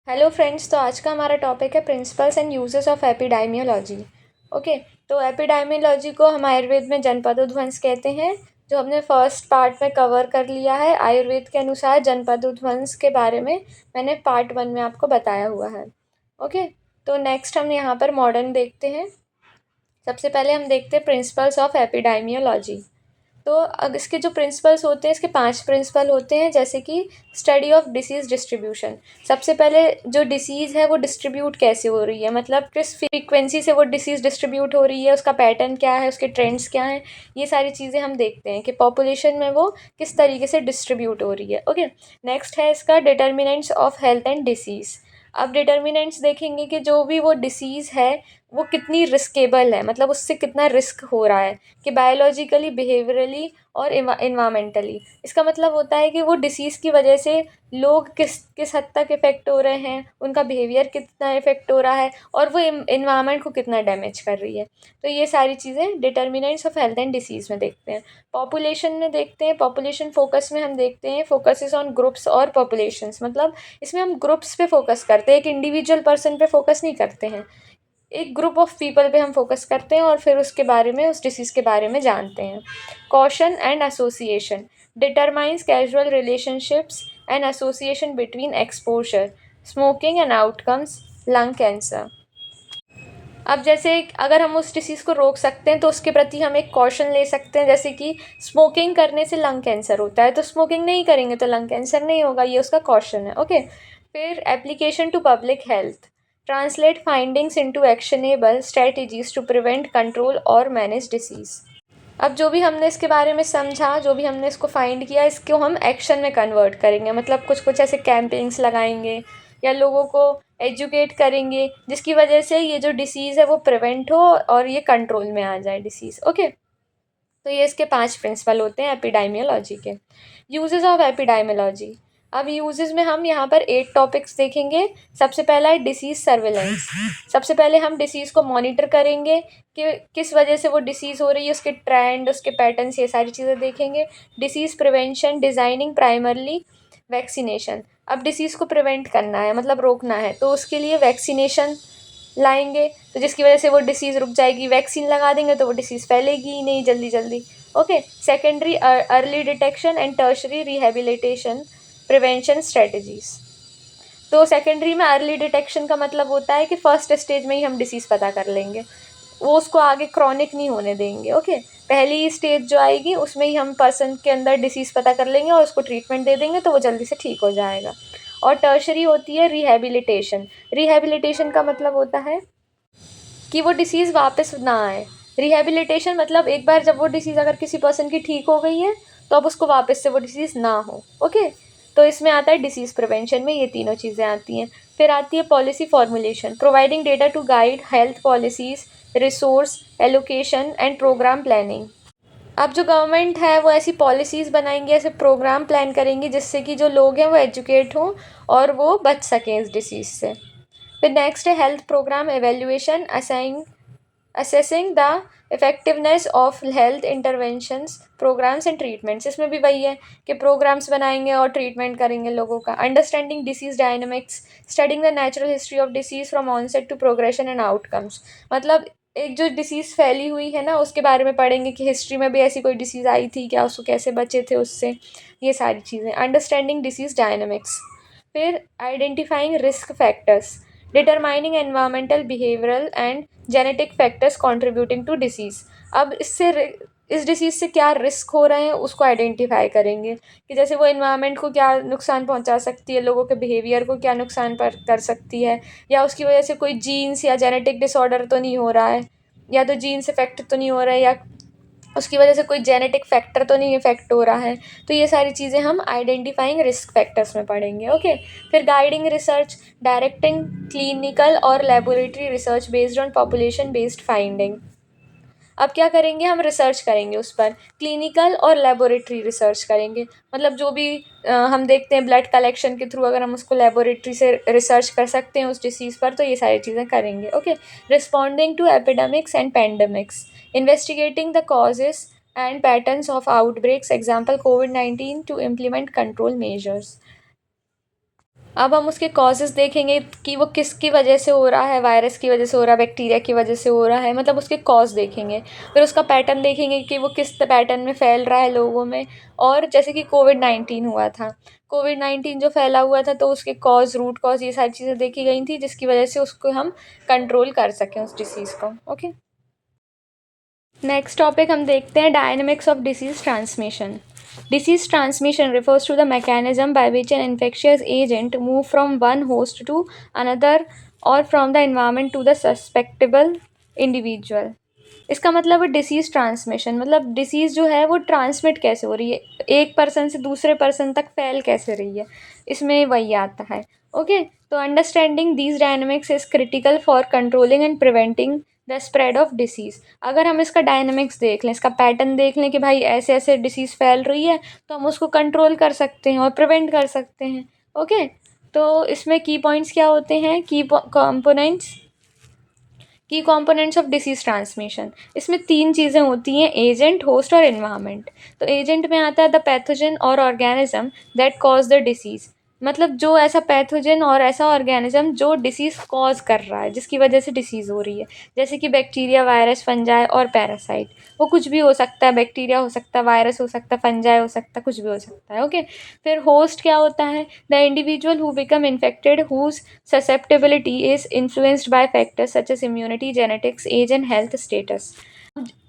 Hello friends, तो आज का हमारा टॉपिक है principles and uses of epidemiology. Okay. तो एपिडाइमियोलॉजी को हम आयुर्वेद में जनपदोध्वंस कहते हैं, जो हमने फर्स्ट पार्ट में कवर कर लिया है। आयुर्वेद के अनुसार जनपदोध्वंस के बारे में मैंने पार्ट 1 में आपको बताया हुआ है। ओके। तो नेक्स्ट हम यहाँ पर मॉडर्न देखते हैं। सबसे पहले हम देखते हैं प्रिंसिपल्स ऑफ एपिडाइमियोलॉजी। तो अब इसके जो प्रिंसिपल्स होते हैं, इसके 5 प्रिंसिपल होते हैं, जैसे कि स्टडी ऑफ डिसीज़ डिस्ट्रीब्यूशन। सबसे पहले जो डिसीज़ है वो डिस्ट्रीब्यूट कैसे हो रही है, मतलब किस फ्रीक्वेंसी से वो डिसीज़ डिस्ट्रीब्यूट हो रही है, उसका पैटर्न क्या है, उसके ट्रेंड्स क्या हैं। ये सारी चीज़ें हम देखते हैं कि पॉपुलेशन में वो किस तरीके से डिस्ट्रीब्यूट हो रही है। ओके। नेक्स्ट है इसका determinants of health and disease. अब डिटर्मिनेंट्स देखेंगे कि जो भी वो डिसीज़ है वो कितनी रिस्केबल है, मतलब उससे कितना रिस्क हो रहा है, कि बायोलॉजिकली, बिहेवियरली और इन्वामेंटली। इसका मतलब होता है कि वो डिसीज़ की वजह से लोग किस किस हद तक इफ़ेक्ट हो रहे हैं, उनका बिहेवियर कितना इफ़ेक्ट हो रहा है, और वो इन्वायरमेंट को कितना डैमेज कर रही है। तो ये सारी चीज़ें determinants of health and disease में देखते हैं। पॉपुलेशन में देखते हैं, पॉपुलेशन फोकस में हम देखते हैं फोकसेस ऑन ग्रुप्स और पॉपुलेशंस। मतलब इसमें हम ग्रुप्स पे फोकस करते हैं, एक इंडिविजुअल पर्सन पे फोकस नहीं करते हैं। एक ग्रुप ऑफ पीपल पे हम फोकस करते हैं और फिर उसके बारे में, उस डिसीज़ के बारे में जानते हैं। Caution and association determines casual relationships and association between exposure, smoking and outcomes, lung cancer. अब जैसे अगर हम उस डिसीज़ को रोक सकते हैं तो उसके प्रति हम एक कॉशन ले सकते हैं, जैसे कि स्मोकिंग करने से लंग कैंसर होता है, तो स्मोकिंग नहीं करेंगे तो लंग कैंसर नहीं होगा, ये उसका कॉशन है। ओके। फिर application to public health translate findings into actionable strategies to prevent, control और मैनेज डिसीज़। अब जो भी हमने इसके बारे में समझा, जो भी हमने इसको फाइंड किया, इसको हम एक्शन में कन्वर्ट करेंगे। मतलब कुछ कुछ ऐसे कैंपेन्स लगाएंगे या लोगों को एजुकेट करेंगे, जिसकी वजह से ये जो डिसीज़ है वो प्रिवेंट हो और ये कंट्रोल में आ जाए डिसीज़। ओके। तो ये इसके 5 प्रिंसिपल होते हैं एपिडाइमियोलॉजी के। Uses of epidemiology. अब यूजेस में हम यहाँ पर 8 टॉपिक्स देखेंगे। सबसे पहला है डिसीज़ सर्विलेंस। सबसे पहले हम डिसीज़ को मॉनिटर करेंगे कि किस वजह से वो डिसीज़ हो रही है, उसके ट्रेंड, उसके पैटर्न्स, ये सारी चीज़ें देखेंगे। Disease prevention, designing primarily vaccination. अब डिसीज़ को प्रिवेंट करना है, मतलब रोकना है, तो उसके लिए वैक्सीनेशन लाएंगे, तो जिसकी वजह से वो डिसीज़ रुक जाएगी। वैक्सीन लगा देंगे तो वो डिसीज़ फैलेगी ही नहीं जल्दी जल्दी। Okay. Secondary early detection and tertiary rehabilitation prevention strategies. तो सेकेंडरी में अर्ली डिटेक्शन का मतलब होता है कि फर्स्ट स्टेज में ही हम डिसीज़ पता कर लेंगे, वो उसको आगे क्रॉनिक नहीं होने देंगे। ओके। पहली स्टेज जो आएगी उसमें ही हम पर्सन के अंदर डिसीज़ पता कर लेंगे और उसको ट्रीटमेंट दे देंगे तो वो जल्दी से ठीक हो जाएगा। और टर्शरी होती है रिहेबिलिटेशन। रिहेबिलिटेशन का मतलब होता है कि वो डिसीज़ वापस ना आए। रिहेबिलिटेशन मतलब एक बार जब वो डिसीज़ अगर किसी पर्सन की ठीक हो गई है तो अब उसको वापस से वो डिसीज़ ना हो। ओके। तो इसमें आता है डिसीज़ प्रिवेंशन में ये तीनों चीज़ें आती हैं। फिर आती है policy formulation, providing data to guide health policies, resource allocation and programme planning. अब जो गवर्नमेंट है वो ऐसी पॉलिसीज़ बनाएंगी, ऐसे प्रोग्राम प्लान करेंगी जिससे कि जो लोग हैं वो एजुकेट हों और वो बच सकें इस डिसीज़ से। फिर नेक्स्ट है health programme evaluation, assessing the effectiveness of health interventions, programmes and treatments. इसमें भी वही है कि प्रोग्राम्स बनाएंगे और ट्रीटमेंट करेंगे लोगों का। Understanding disease dynamics, studying the natural history of disease from onset to progression and outcomes. मतलब एक जो डिसीज़ फैली हुई है ना, उसके बारे में पढ़ेंगे कि हिस्ट्री में भी ऐसी कोई डिसीज़ आई थी क्या, उसको कैसे बचे थे उससे, ये सारी चीज़ें। Understanding disease dynamics. फिर identifying risk factors, determining environmental, behavioural and genetic factors contributing to disease. अब इस डिसीज़ से क्या रिस्क हो रहे हैं उसको आइडेंटिफाई करेंगे, कि जैसे वो एनवायरनमेंट को क्या नुकसान पहुंचा सकती है, लोगों के बिहेवियर को क्या नुकसान पर कर सकती है, या उसकी वजह से कोई जीन्स या जेनेटिक डिसऑर्डर तो नहीं हो रहा है, या तो जीन्स इफेक्ट तो नहीं हो रहा है, या उसकी वजह से कोई जेनेटिक फैक्टर तो नहीं इफेक्ट हो रहा है। तो ये सारी चीज़ें हम आइडेंटिफाइंग रिस्क फैक्टर्स में पढ़ेंगे। ओके। फिर गाइडिंग रिसर्च, डायरेक्टिंग क्लिनिकल और laboratory research based on population based finding. अब क्या करेंगे, हम रिसर्च करेंगे उस पर, क्लिनिकल और लेबोरेटरी रिसर्च करेंगे। मतलब जो भी हम देखते हैं ब्लड कलेक्शन के थ्रू, अगर हम उसको लेबोरेटरी से रिसर्च कर सकते हैं उस डिसीज़ पर, तो ये सारी चीज़ें करेंगे। Okay. Responding to epidemics and pandemics, investigating the causes and patterns of outbreaks, example कोविड-19, टू इम्प्लीमेंट कंट्रोल मेजर्स। अब हम उसके कॉजेज़ देखेंगे कि वो किसकी वजह से हो रहा है, वायरस की वजह से हो रहा है, बैक्टीरिया की वजह से हो रहा है, मतलब उसके कॉज़ देखेंगे। फिर उसका पैटर्न देखेंगे कि वो किस पैटर्न में फैल रहा है लोगों में। और जैसे कि कोविड-19 हुआ था, कोविड-19 जो फैला हुआ था, तो उसके कॉज़, रूट कॉज़, ये सारी चीज़ें देखी गई थी, जिसकी वजह से उसको हम कंट्रोल कर सकें, उस डिसीज़ को। ओके। नेक्स्ट टॉपिक हम देखते हैं dynamics of disease transmission. Disease transmission refers to the mechanism by which an infectious agent move from one host to another or from the environment to the susceptible individual. इसका मतलब है disease transmission, मतलब disease जो है वो transmit कैसे हो रही है, एक पर्सन से दूसरे पर्सन तक फैल कैसे रही है, इसमें वही आता है. ओके, तो understanding these dynamics is critical for controlling and preventing the spread of disease. अगर हम इसका डायनेमिक्स देख लें, इसका पैटर्न देख लें कि भाई ऐसे ऐसे डिसीज़ फैल रही है, तो हम उसको कंट्रोल कर सकते हैं और प्रिवेंट कर सकते हैं. ओके, तो इसमें की पॉइंट्स क्या होते हैं, की कंपोनेंट्स ऑफ डिसीज़ ट्रांसमिशन. इसमें 3 चीज़ें होती हैं, एजेंट, होस्ट और एनवायरनमेंट. तो एजेंट में आता है द पैथोजन और organism that cause the disease, मतलब जो ऐसा पैथोजन और ऐसा ऑर्गेनिज्म जो डिसीज़ कॉज कर रहा है, जिसकी वजह से डिसीज़ हो रही है, जैसे कि बैक्टीरिया, वायरस, फंजाई और पैरासाइट. वो कुछ भी हो सकता है, बैक्टीरिया हो सकता है, वायरस हो सकता है, फंजाई हो सकता है, कुछ भी हो सकता है. ओके, फिर होस्ट क्या होता है, the individual who become infected whose susceptibility is influenced by factors such as immunity, genetics, age and health status.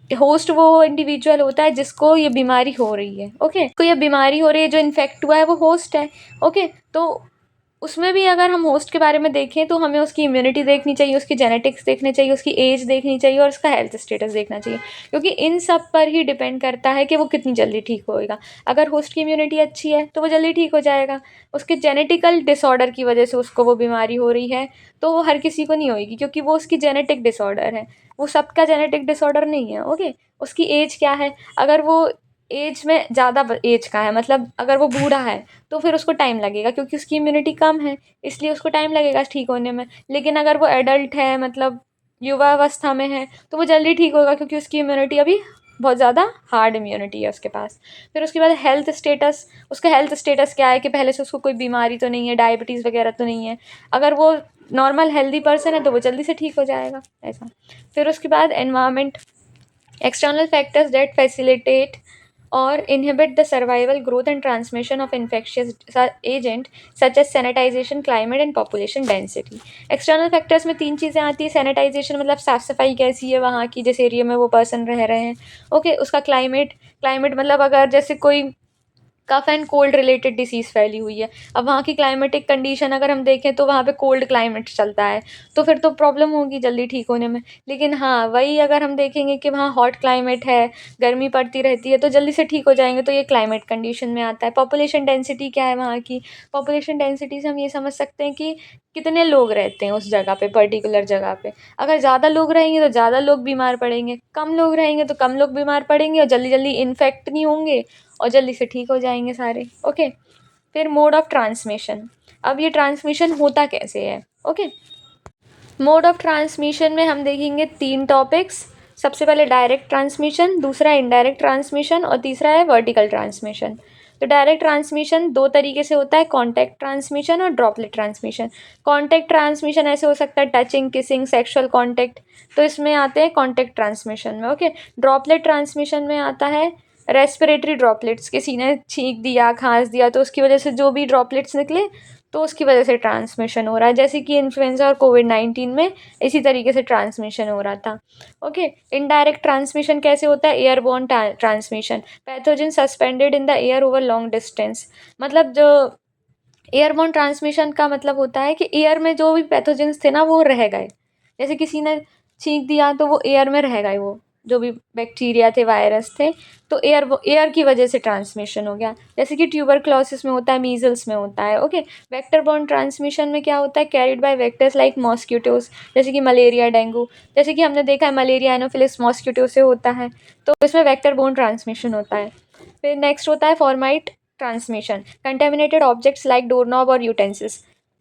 Host वो इंडिविजुअल होता है जिसको ये बीमारी हो रही है. ओके, तो ये बीमारी हो रही है, जो इन्फेक्ट हुआ है वो होस्ट है. ओके, तो उसमें भी अगर हम होस्ट के बारे में देखें तो हमें उसकी इम्यूनिटी देखनी चाहिए, उसकी जेनेटिक्स देखने चाहिए, उसकी एज देखनी चाहिए और उसका हेल्थ स्टेटस देखना चाहिए, क्योंकि इन सब पर ही डिपेंड करता है कि वो कितनी जल्दी ठीक होएगा. अगर होस्ट की इम्यूनिटी अच्छी है तो वो जल्दी ठीक हो जाएगा. उसके जेनेटिकल डिसऑर्डर की वजह से उसको वो बीमारी हो रही है, तो वो हर किसी को नहीं होएगी, क्योंकि वो उसकी जेनेटिक डिसऑर्डर है, वो सबका जेनेटिक डिसऑर्डर नहीं है. ओके, उसकी एज क्या है, अगर वो एज में ज़्यादा एज का है, मतलब अगर वो बूढ़ा है तो फिर उसको टाइम लगेगा, क्योंकि उसकी इम्यूनिटी कम है, इसलिए उसको टाइम लगेगा ठीक होने में. लेकिन अगर वो एडल्ट है, मतलब युवावस्था में है, तो वो जल्दी ठीक होगा, क्योंकि उसकी इम्यूनिटी अभी बहुत ज़्यादा हार्ड इम्यूनिटी है उसके पास. फिर उसके बाद हेल्थ स्टेटस, उसका हेल्थ स्टेटस क्या है कि पहले से उसको कोई बीमारी तो नहीं है, डायबिटीज़ वगैरह तो नहीं है. अगर वो नॉर्मल हेल्दी पर्सन है तो वो जल्दी से ठीक हो जाएगा, ऐसा. फिर उसके बाद environment, external factors that facilitate or inhibit the survival, growth and transmission of infectious agent such as sanitization, climate and population density. external factors में 3 चीज़ें आती हैं. सैनिटाइजेशन मतलब साफ़ सफाई कैसी है वहाँ की, जिस एरिया में वो पर्सन रह रहे हैं. ओके, उसका क्लाइमेट मतलब अगर जैसे कोई cough and cold related disease फैली हुई है, अब वहाँ की क्लाइमेटिक कंडीशन अगर हम देखें तो वहाँ पे कोल्ड क्लाइमेट चलता है, तो फिर तो प्रॉब्लम होगी जल्दी ठीक होने में. लेकिन हाँ, वही अगर हम देखेंगे कि वहाँ हॉट क्लाइमेट है, गर्मी पड़ती रहती है, तो जल्दी से ठीक हो जाएंगे, तो ये क्लाइमेट कंडीशन में आता है. पॉपुलेशन डेंसिटी क्या है वहाँ की, पॉपुलेशन डेंसिटी से हम ये समझ सकते हैं कि कितने लोग रहते हैं उस जगह पे, पर्टिकुलर जगह पे. अगर ज़्यादा लोग रहेंगे तो ज़्यादा लोग बीमार पड़ेंगे, कम लोग रहेंगे तो कम लोग बीमार पड़ेंगे और जल्दी जल्दी इन्फेक्ट नहीं होंगे और जल्दी से ठीक हो जाएंगे सारे. ओके, फिर मोड ऑफ ट्रांसमिशन. अब ये ट्रांसमिशन होता कैसे है. ओके, मोड ऑफ ट्रांसमिशन में हम देखेंगे 3 टॉपिक्स. सबसे पहले डायरेक्ट ट्रांसमिशन, दूसरा इनडायरेक्ट ट्रांसमिशन और तीसरा है वर्टिकल ट्रांसमिशन. तो डायरेक्ट ट्रांसमिशन 2 तरीके से होता है, कॉन्टैक्ट ट्रांसमिशन और ड्रॉपलेट ट्रांसमिशन. कॉन्टैक्ट ट्रांसमिशन ऐसे हो सकता है टचिंग, किसिंग, सेक्सुअल कॉन्टैक्ट, तो इसमें आते हैं कॉन्टैक्ट ट्रांसमिशन में. ओके, ड्रॉपलेट ट्रांसमिशन में आता है रेस्पिरेटरी ड्रॉपलेट्स, किसी ने छींक दिया, खांस दिया, तो उसकी वजह से जो भी ड्रॉपलेट्स निकले तो उसकी वजह से ट्रांसमिशन हो रहा है, जैसे कि इन्फ्लुएंजा और कोविड-19 में इसी तरीके से ट्रांसमिशन हो रहा था. ओके, इनडायरेक्ट ट्रांसमिशन कैसे होता है, airborne transmission, pathogen suspended in the air over long distance. मतलब जो एयरबोर्न ट्रांसमिशन का मतलब होता है कि एयर में जो भी पैथोजेंस थे ना वो रह गए, जैसे किसी ने छींक दिया तो वो एयर में रह गए, वो जो भी बैक्टीरिया थे, वायरस थे, तो एयर की वजह से ट्रांसमिशन हो गया, जैसे कि ट्यूबरक्लोसिस में होता है, मीजल्स में होता है. ओके, वेक्टर बॉर्न ट्रांसमिशन में क्या होता है, carried by vectors like mosquitoes, जैसे कि मलेरिया, डेंगू, जैसे कि हमने देखा है मलेरिया एनोफिलिस मॉस्किटो से होता है, तो इसमें वेक्टर बॉर्न ट्रांसमिशन होता है. फिर नेक्स्ट होता है fomite transmission, contaminated objects like doorknob और यूटेंसिल्स.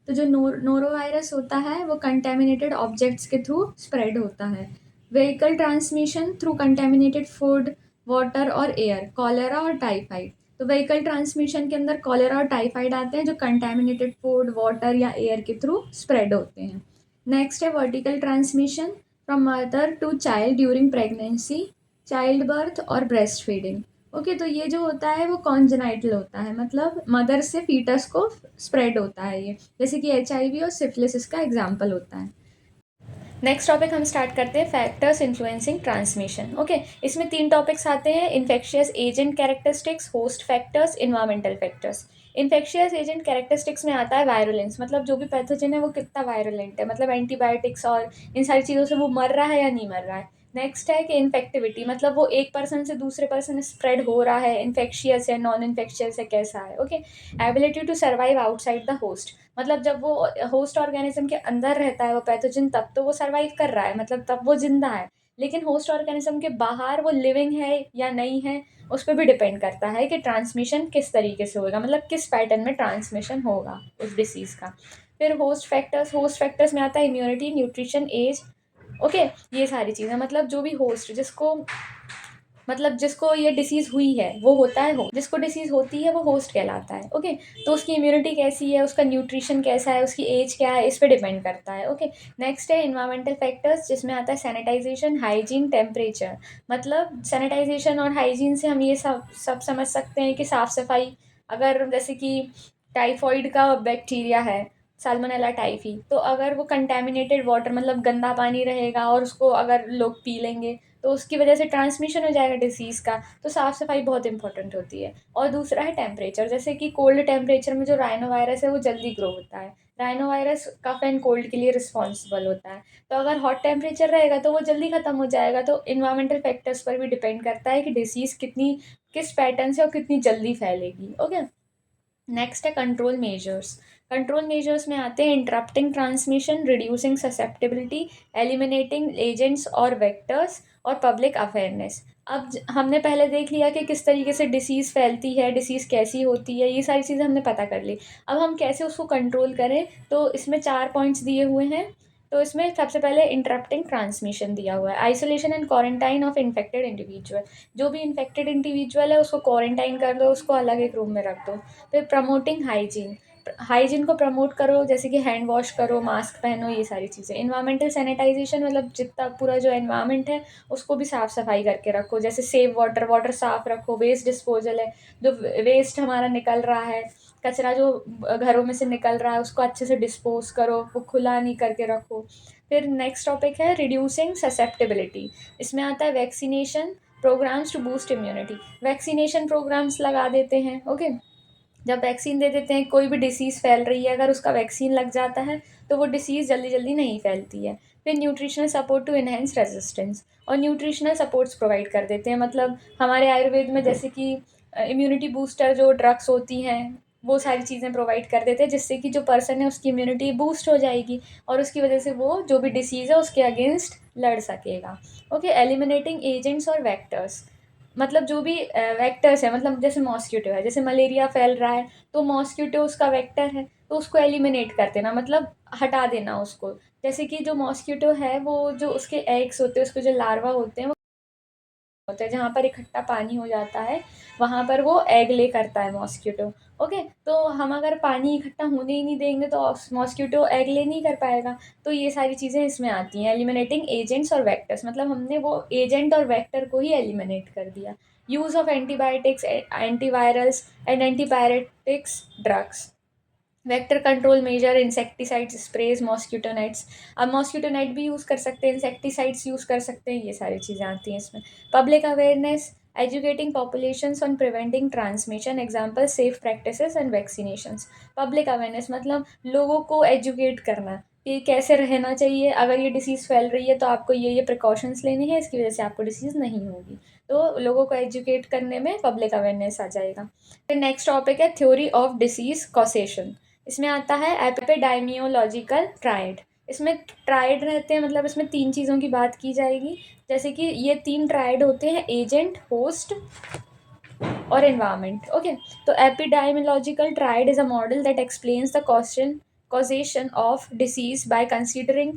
तो जो नोरोवायरस होता है वो कंटेमिनेटेड ऑब्जेक्ट्स के थ्रू स्प्रेड होता है. Vehicle transmission through contaminated food, water और एयर, कॉलेरा और टाइफाइड. तो व्हीकल ट्रांसमिशन के अंदर कॉलेरा और टाइफाइड आते हैं, जो कंटेमिनेटेड फूड, वाटर या एयर के थ्रू स्प्रेड होते हैं। नेक्स्ट है vertical transmission from mother to child during pregnancy, childbirth और ब्रेस्ट फीडिंग। ओके, तो ये जो होता है वो कॉन्जेनाइटल होता है, मतलब मदर से फीटस को स्प्रेड होता है ये, जैसे कि HIV और सिफिलिस इसका एग्जाम्पल होता है। नेक्स्ट टॉपिक हम स्टार्ट करते हैं, फैक्टर्स इन्फ्लुएंसिंग ट्रांसमिशन। ओके, इसमें 3 टॉपिक्स आते हैं, infectious agent characteristics, host factors, environmental factors. Infectious agent characteristics में आता है वायरुलेंस, मतलब जो भी पैथोजन है वो कितना वायरुलेंट है, मतलब एंटीबायोटिक्स और इन सारी चीज़ों से वो मर रहा है या नहीं मर रहा है। नेक्स्ट है कि इन्फेक्टिविटी, मतलब वो एक पर्सन से दूसरे पर्सन स्प्रेड हो रहा है, इन्फेक्शियस है, नॉन इन्फेक्शियस है, कैसा है। Okay, ability to survive outside the host, मतलब जब वो होस्ट ऑर्गेनिज्म के अंदर रहता है वो पैथोजन, तब तो वो सर्वाइव कर रहा है, मतलब तब वो जिंदा है। लेकिन होस्ट ऑर्गेनिज्म के बाहर वो लिविंग है या नहीं है, उस पर भी डिपेंड करता है कि ट्रांसमिशन किस तरीके से होगा, मतलब किस पैटर्न में ट्रांसमिशन होगा उस डिसीज़ का। फिर होस्ट फैक्टर्स में आता है इम्यूनिटी, न्यूट्रिशन, एज। ओके, ये सारी चीज़ें, मतलब जो भी होस्ट जिसको ये डिसीज़ हुई है वो होता है होस्ट, जिसको डिसीज़ होती है वो होस्ट कहलाता है। ओके, तो उसकी इम्यूनिटी कैसी है, उसका न्यूट्रिशन कैसा है, उसकी एज क्या है, इस पे डिपेंड करता है। ओके, नेक्स्ट है इन्वायरमेंटल फैक्टर्स, जिसमें आता है सैनिटाइजेशन, हाइजीन, टेम्परेचर। मतलब सैनिटाइजेशन और हाइजीन से हम ये सब सब समझ सकते हैं कि साफ़ सफाई, अगर जैसे कि टाइफॉइड का बैक्टीरिया है, साल्मोनेला टाइफी, तो अगर वो कंटेमिनेटेड वाटर, मतलब गंदा पानी रहेगा और उसको अगर लोग पी लेंगे तो उसकी वजह से ट्रांसमिशन हो जाएगा डिसीज़ का, तो साफ़ सफाई बहुत इंपॉर्टेंट होती है। और दूसरा है टेम्परेचर, जैसे कि कोल्ड टेम्परेचर में जो राइनो वायरस है वो जल्दी ग्रो होता है, rhinovirus cough and cold के लिए रिस्पॉन्सिबल होता है। तो अगर हॉट टेम्परेचर रहेगा तो वो जल्दी ख़त्म हो जाएगा, तो इन्वायरमेंटल फैक्टर्स पर भी डिपेंड करता है कि डिसीज़ किस पैटर्न से और कितनी जल्दी फैलेगी। ओके, नेक्स्ट है कंट्रोल मेजर्स। कंट्रोल मेजर्स में आते हैं interrupting transmission, reducing susceptibility, eliminating agents और वेक्टर्स, और पब्लिक अवेयरनेस। अब हमने पहले देख लिया कि किस तरीके से डिसीज़ फैलती है, डिसीज़ कैसी होती है, ये सारी चीज़ें हमने पता कर ली। अब हम कैसे उसको कंट्रोल करें, तो इसमें 4 पॉइंट्स दिए हुए हैं। तो इसमें सबसे पहले इंटरप्टिंग ट्रांसमिशन दिया हुआ है, isolation and quarantine of infected individual. जो भी इन्फेक्टेड इंडिविजुअल है उसको क्वारंटाइन कर दो, उसको अलग एक रूम में रख दो। फिर प्रमोटिंग हाइजीन, हाइजीन को प्रमोट करो, जैसे कि हैंड वॉश करो, मास्क पहनो, ये सारी चीज़ें। इन्वायरमेंटल सैनिटाइजेशन, मतलब जितना पूरा जो एनवायरनमेंट है उसको भी साफ़ सफाई करके रखो, जैसे सेव वाटर, वाटर साफ़ रखो। वेस्ट डिस्पोजल है, जो वेस्ट हमारा निकल रहा है, कचरा जो घरों में से निकल रहा है उसको अच्छे से डिस्पोज करो, वो खुला नहीं करके रखो। फिर नेक्स्ट टॉपिक है रिड्यूसिंग ससेप्टेबिलिटी, इसमें आता है vaccination programmes to boost immunity. Vaccination programmes लगा देते हैं। ओके, जब वैक्सीन दे देते हैं, कोई भी डिसीज़ फैल रही है अगर उसका वैक्सीन लग जाता है तो वो डिसीज़ जल्दी जल्दी नहीं फैलती है। फिर nutritional support to enhance resistance, और न्यूट्रिशनल सपोर्ट्स प्रोवाइड कर देते हैं, मतलब हमारे आयुर्वेद में जैसे कि इम्यूनिटी बूस्टर जो ड्रग्स होती हैं वो सारी चीज़ें प्रोवाइड कर देते हैं, जिससे कि जो पर्सन है उसकी इम्यूनिटी बूस्ट हो जाएगी और उसकी वजह से वो जो भी डिसीज़ है उसके अगेंस्ट लड़ सकेगा। ओके, एलिमिनेटिंग एजेंट्स और वेक्टर्स, मतलब जो भी वेक्टर्स है, मतलब जैसे मॉस्किटो है, जैसे मलेरिया फैल रहा है तो मॉस्किटो उसका वेक्टर है, तो उसको एलिमिनेट कर देना, मतलब हटा देना उसको। जैसे कि जो मॉस्किटो है वो जो उसके एग्स होते हैं, उसके जो लार्वा होते हैं, वो होता है जहाँ पर इकट्ठा पानी हो जाता है वहाँ पर वो एग ले करता है मॉस्किटो। ओके, तो हम अगर पानी इकट्ठा होने ही नहीं देंगे तो मॉस्किटो एग ले नहीं कर पाएगा। तो ये सारी चीज़ें इसमें आती हैं, एलिमिनेटिंग एजेंट्स और वेक्टर्स, मतलब हमने वो एजेंट और वेक्टर को ही एलिमिनेट कर दिया। Use of antibiotics, antivirals and antipyretics drugs. Vector control measure, insecticides, sprays, mosquito nets. अब मॉस्किटो नेट भी यूज़ कर सकते हैं, इंसेक्टिसाइड्स यूज़ कर सकते हैं, ये सारी चीज़ें आती हैं इसमें। Public awareness, educating populations on preventing transmission, example safe practices and vaccinations. Public awareness मतलब लोगों को एजुकेट करना कि कैसे रहना चाहिए, अगर ये डिसीज़ फैल रही है तो आपको ये प्रिकॉशंस लेने हैं, इसकी वजह से आपको डिसीज़ नहीं होगी। तो लोगों को एजुकेट करने में पब्लिक अवेयरनेस आ जाएगा। फिर नेक्स्ट टॉपिक है थ्योरी ऑफ डिसीज़ कॉसेशन। इसमें आता है एपिडेमियोलॉजिकल ट्रायड। इसमें ट्रायड रहते हैं, मतलब इसमें 3 चीज़ों की बात की जाएगी, जैसे कि ये 3 ट्रायड होते हैं, एजेंट, होस्ट और एनवायरनमेंट। ओके, तो epidemiological triad is a model that explains the causation of disease by considering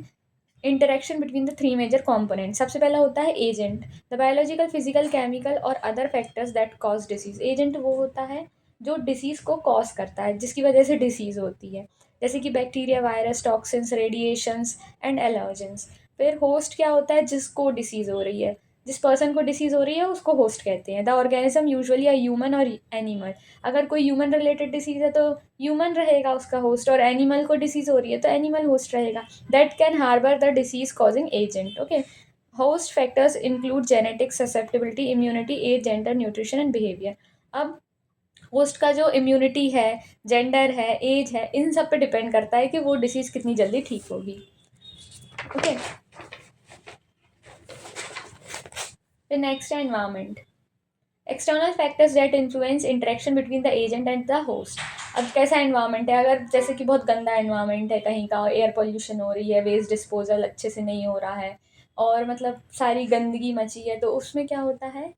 interaction between the three major component. सबसे पहला होता है agent, the biological, physical, chemical और other factors that cause disease. Agent वो होता है जो डिसीज़ को कॉज करता है, जिसकी वजह से डिसीज़ होती है, जैसे कि bacteria, virus, toxins, radiations and allergens. फिर होस्ट क्या होता है, जिसको डिसीज़ हो रही है, जिस पर्सन को डिसीज़ हो रही है उसको होस्ट कहते हैं। The organism usually a human और एनिमल। अगर कोई ह्यूमन रिलेटेड डिसीज़ है तो ह्यूमन रहेगा उसका होस्ट, और एनिमल को डिसीज़ हो रही है तो एनिमल होस्ट रहेगा। That can harbour the disease causing agent. Okay, host factors include genetics, susceptibility, immunity, age, gender, nutrition and behaviour. अब होस्ट का जो इम्यूनिटी है, जेंडर है, एज है, इन सब पे डिपेंड करता है कि वो डिसीज़ कितनी जल्दी ठीक होगी। ओके, फिर नेक्स्ट है environment. External factors that influence interaction between the agent and the host. अब कैसा एनवायरनमेंट है, अगर जैसे कि बहुत गंदा एनवायरनमेंट है, कहीं का एयर पोल्यूशन हो रही है, वेस्ट डिस्पोजल अच्छे से नहीं हो रहा है, और मतलब सारी गंदगी मची है, तो उसमें क्या होता है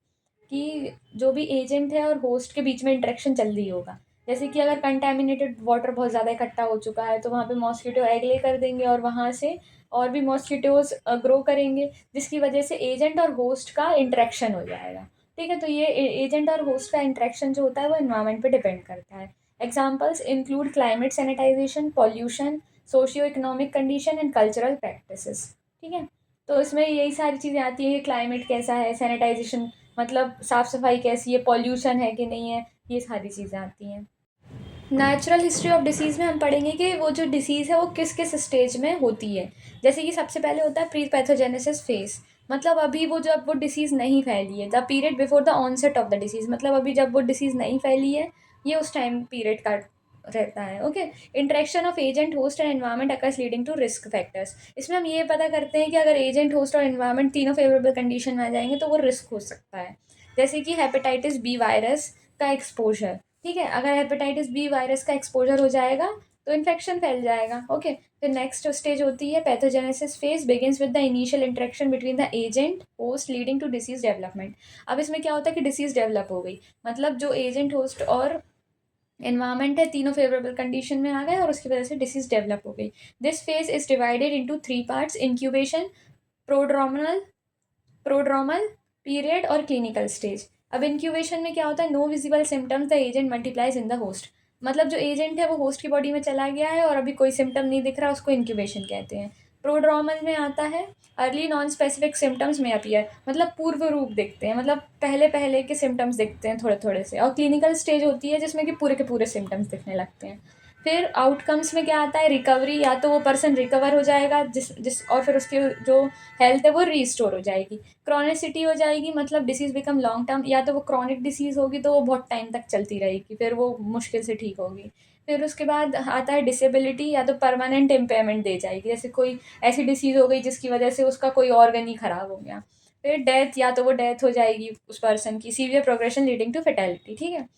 कि जो भी एजेंट है और होस्ट के बीच में इंटरेक्शन चल रही होगा। जैसे कि अगर कंटेमिनेटेड वाटर बहुत ज़्यादा इकट्ठा हो चुका है तो वहाँ पे मॉस्किटो एग ले कर देंगे और वहाँ से और भी मॉस्किटोज ग्रो करेंगे, जिसकी वजह से एजेंट और होस्ट का इंटरेक्शन हो जाएगा। ठीक है, तो ये एजेंट और होस्ट का इंटरेक्शन जो होता है वो इन्वायरमेंट पे डिपेंड करता है। Examples include climate, sanitisation, pollution, socio economic condition and cultural practices. ठीक है, तो इसमें यही सारी चीज़ें आती हैं कि क्लाइमेट कैसा है, सैनिटाइजेशन मतलब साफ़ सफाई कैसी है, पॉल्यूशन है कि नहीं है, ये सारी चीज़ें आती हैं। नेचुरल हिस्ट्री ऑफ डिसीज़ में हम पढ़ेंगे कि वो जो डिसीज़ है वो किस किस स्टेज में होती है। जैसे कि सबसे पहले होता है प्री पैथोजेनेसिस फेज, मतलब अभी वो जब वो डिसीज़ नहीं फैली है, the period before the onset of the disease, मतलब अभी जब वो डिसीज़ नहीं फैली है, ये उस टाइम पीरियड का रहता है। Okay, interaction of agent, host and environment occurs leading to risk factors. इसमें हम ये पता करते हैं कि अगर एजेंट, होस्ट और एनवायरनमेंट तीनों फेवरेबल कंडीशन में आ जाएंगे तो वो रिस्क हो सकता है। जैसे कि हेपेटाइटिस बी वायरस का एक्सपोजर। ठीक है, अगर हेपेटाइटिस बी वायरस का एक्सपोजर हो जाएगा तो इन्फेक्शन फैल जाएगा। ओके, फिर नेक्स्ट स्टेज होती है pathogenesis phase, begins with the initial interaction between the agent host leading to disease development. अब इसमें क्या होता है कि डिसीज डेवलप हो गई, मतलब जो एजेंट, होस्ट और एनवायरमेंट है तीनों फेवरेबल कंडीशन में आ गए और उसकी वजह से डिसीज डेवलप हो गई। This phase is divided into three parts, incubation, prodromal prodromal period और क्लिनिकल स्टेज। अब इंक्यूबेशन में क्या होता है, no visible symptoms, the agent multiplies in the host. मतलब जो एजेंट है वो होस्ट की बॉडी में चला गया है और अभी कोई सिम्टम नहीं दिख रहा, उसको इंक्यूबेशन कहते हैं। प्रोड्रोमल में आता है अर्ली नॉन स्पेसिफिक सिम्टम्स में अपीयर, मतलब पूर्व रूप दिखते हैं, मतलब पहले पहले के सिम्टम्स दिखते हैं थोड़े थोड़े से। और क्लिनिकल स्टेज होती है जिसमें कि पूरे के पूरे सिम्टम्स दिखने लगते हैं। फिर आउटकम्स में क्या आता है, रिकवरी, या तो वो पर्सन रिकवर हो जाएगा जिस जिस और फिर उसकी जो हेल्थ है वो रीस्टोर हो जाएगी। क्रॉनिसिटी हो जाएगी, मतलब डिसीज़ बिकम लॉन्ग टर्म, या तो वो क्रॉनिक डिसीज़ होगी तो वो बहुत टाइम तक चलती रहेगी, फिर वो मुश्किल से ठीक होगी। फिर उसके बाद आता है डिसेबिलिटी, या तो परमानेंट इम्पेयरमेंट दे जाएगी, जैसे कोई ऐसी डिसीज़ हो गई जिसकी वजह से उसका कोई ऑर्गन ही खराब हो गया। फिर डेथ, या तो वो डेथ हो जाएगी उस पर्सन की, severe progression leading to fatality. ठीक है,